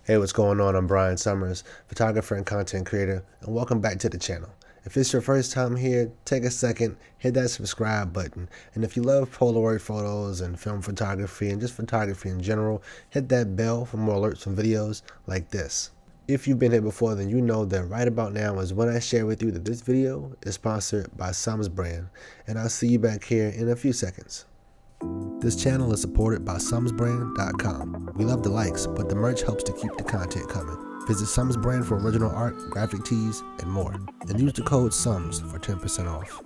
Hey, what's going on? I'm Bryon Summers, photographer and content creator, and welcome back to the channel. If it's your first time here, take a second, hit that subscribe button, and if you love Polaroid photos and film photography and just photography in general, hit that bell for more alerts from videos like this. If you've been here before, then you know that right about now is when I share with you that this video is sponsored by Bryon, and I'll see you back here in a few seconds. This channel is supported by sumsbrand.com. We love the likes, but the merch helps to keep the content coming. Visit Brand for original art, graphic tees, and more. And use the code SUMS for 10% off.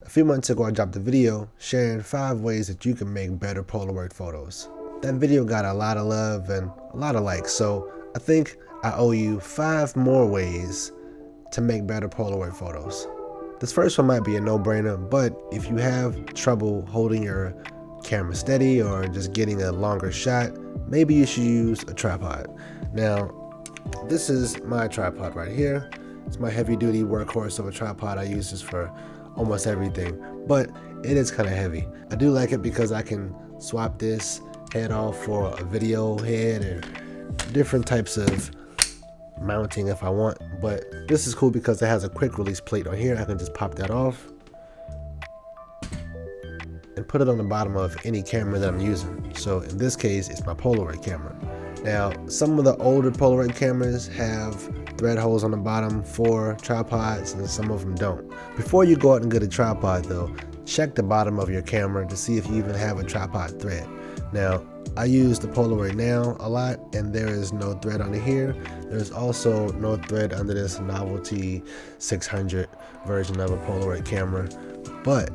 A few months ago, I dropped a video sharing 5 ways that you can make better Polaroid photos. That video got a lot of love and a lot of likes, so I think I owe you 5 more ways to make better Polaroid photos. This first one might be a no-brainer, but if you have trouble holding your camera steady or just getting a longer shot, maybe you should use a tripod. Now, this is my tripod right here. It's my heavy-duty workhorse of a tripod. I use this for almost everything, but it is kind of heavy. I do like it because I can swap this head off for a video head and different types of mounting if I want, but this is cool because it has a quick release plate on here. I can just pop that off and put it on the bottom of any camera that I'm using. So in this case, it's my Polaroid camera. Now, some of the older Polaroid cameras have thread holes on the bottom for tripods and some of them don't. Before you go out and get a tripod though, check the bottom of your camera to see if you even have a tripod thread. Now, I use the Polaroid Now a lot, and there is no thread under here. There's also no thread under this Novelty 600 version of a Polaroid camera, but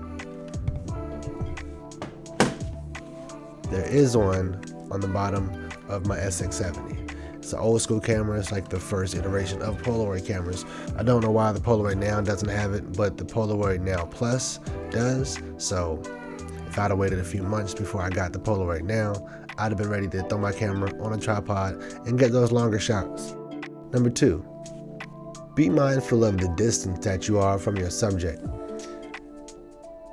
there is one on the bottom of my SX70. It's an old school camera. It's like the first iteration of Polaroid cameras. I don't know why the Polaroid Now doesn't have it, but the Polaroid Now Plus does. So if I'd have waited a few months before I got the Polaroid Now, I'd have been ready to throw my camera on a tripod and get those longer shots. Number 2, be mindful of the distance that you are from your subject.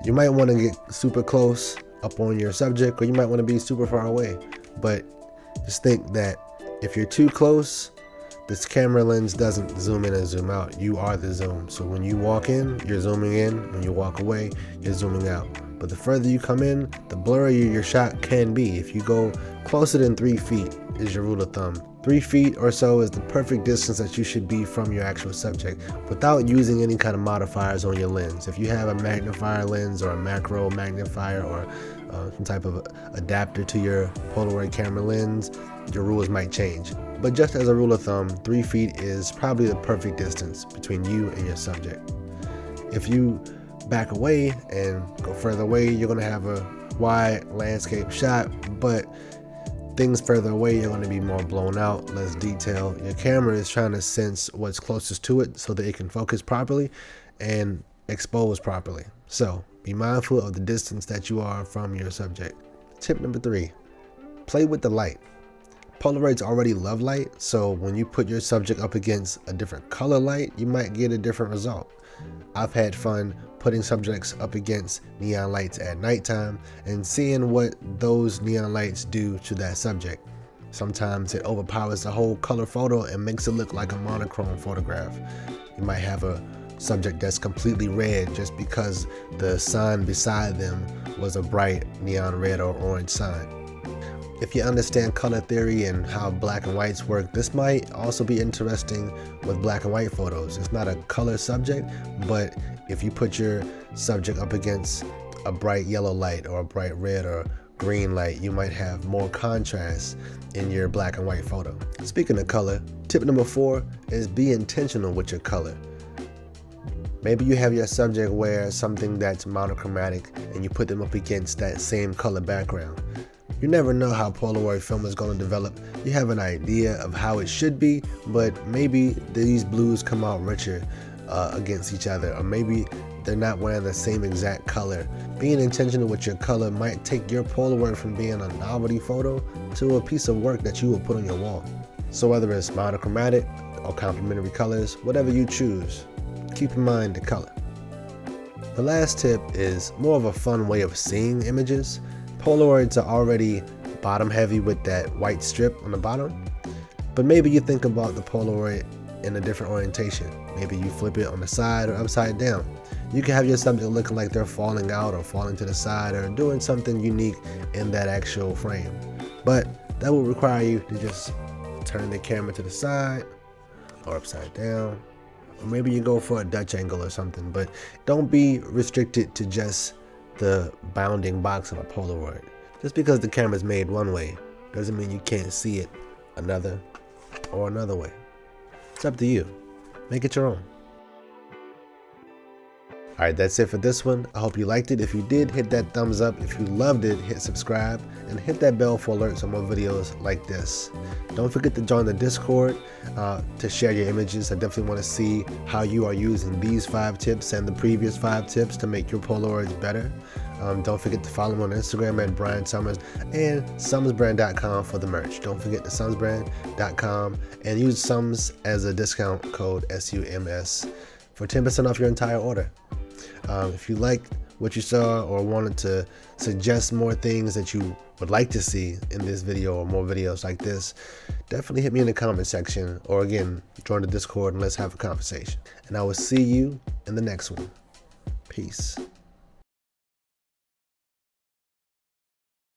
You might want to get super close up on your subject, or you might want to be super far away, but just think that if you're too close, this camera lens doesn't zoom in and zoom out. You are the zoom. So when you walk in, you're zooming in. When you walk away, you're zooming out. But the further you come in, the blurrier your shot can be. If you go closer than 3 feet is your rule of thumb. 3 feet or so is the perfect distance that you should be from your actual subject without using any kind of modifiers on your lens. If you have a magnifier lens or a macro magnifier or some type of adapter to your Polaroid camera lens, your rules might change. But just as a rule of thumb, 3 feet is probably the perfect distance between you and your subject. If you back away and go further away, you're going to have a wide landscape shot, but things further away, you're going to be more blown out, less detail. Your camera is trying to sense what's closest to it so that it can focus properly and expose properly. So be mindful of the distance that you are from your subject. Tip number 3, play with the light. Polaroids already love light, so when you put your subject up against a different color light, you might get a different result. I've had fun putting subjects up against neon lights at nighttime and seeing what those neon lights do to that subject. Sometimes it overpowers the whole color photo and makes it look like a monochrome photograph. You might have a subject that's completely red just because the sign beside them was a bright neon red or orange sign. If you understand color theory and how black and whites work, this might also be interesting with black and white photos. It's not a color subject, but if you put your subject up against a bright yellow light or a bright red or green light, you might have more contrast in your black and white photo. Speaking of color, tip number 4 is be intentional with your color. Maybe you have your subject wear something that's monochromatic and you put them up against that same color background. You never know how Polaroid film is going to develop. You have an idea of how it should be, but maybe these blues come out richer against each other, or maybe they're not wearing the same exact color. Being intentional with your color might take your Polaroid from being a novelty photo to a piece of work that you will put on your wall. So whether it's monochromatic or complementary colors, whatever you choose, keep in mind the color. The last tip is more of a fun way of seeing images. Polaroids are already bottom heavy with that white strip on the bottom. But maybe you think about the Polaroid in a different orientation. Maybe you flip it on the side or upside down. You can have your subject looking like they're falling out or falling to the side or doing something unique in that actual frame. But that will require you to just turn the camera to the side or upside down. Or maybe you go for a Dutch angle or something, but don't be restricted to just the bounding box of a Polaroid. Just because the camera's made one way doesn't mean you can't see it another way. It's up to you. Make it your own. Alright, that's it for this one. I hope you liked it. If you did, hit that thumbs up. If you loved it, hit subscribe and hit that bell for alerts on more videos like this. Don't forget to join the Discord to share your images. I definitely want to see how you are using these 5 tips and the previous 5 tips to make your Polaroids better. Don't forget to follow me on Instagram at Bryon Summers and summersbrand.com for the merch. Don't forget the summersbrand.com and use Sums as a discount code SUMS for 10% off your entire order. If you liked what you saw or wanted to suggest more things that you would like to see in this video or more videos like this, definitely hit me in the comment section, or again, join the Discord and let's have a conversation. And I will see you in the next one. Peace.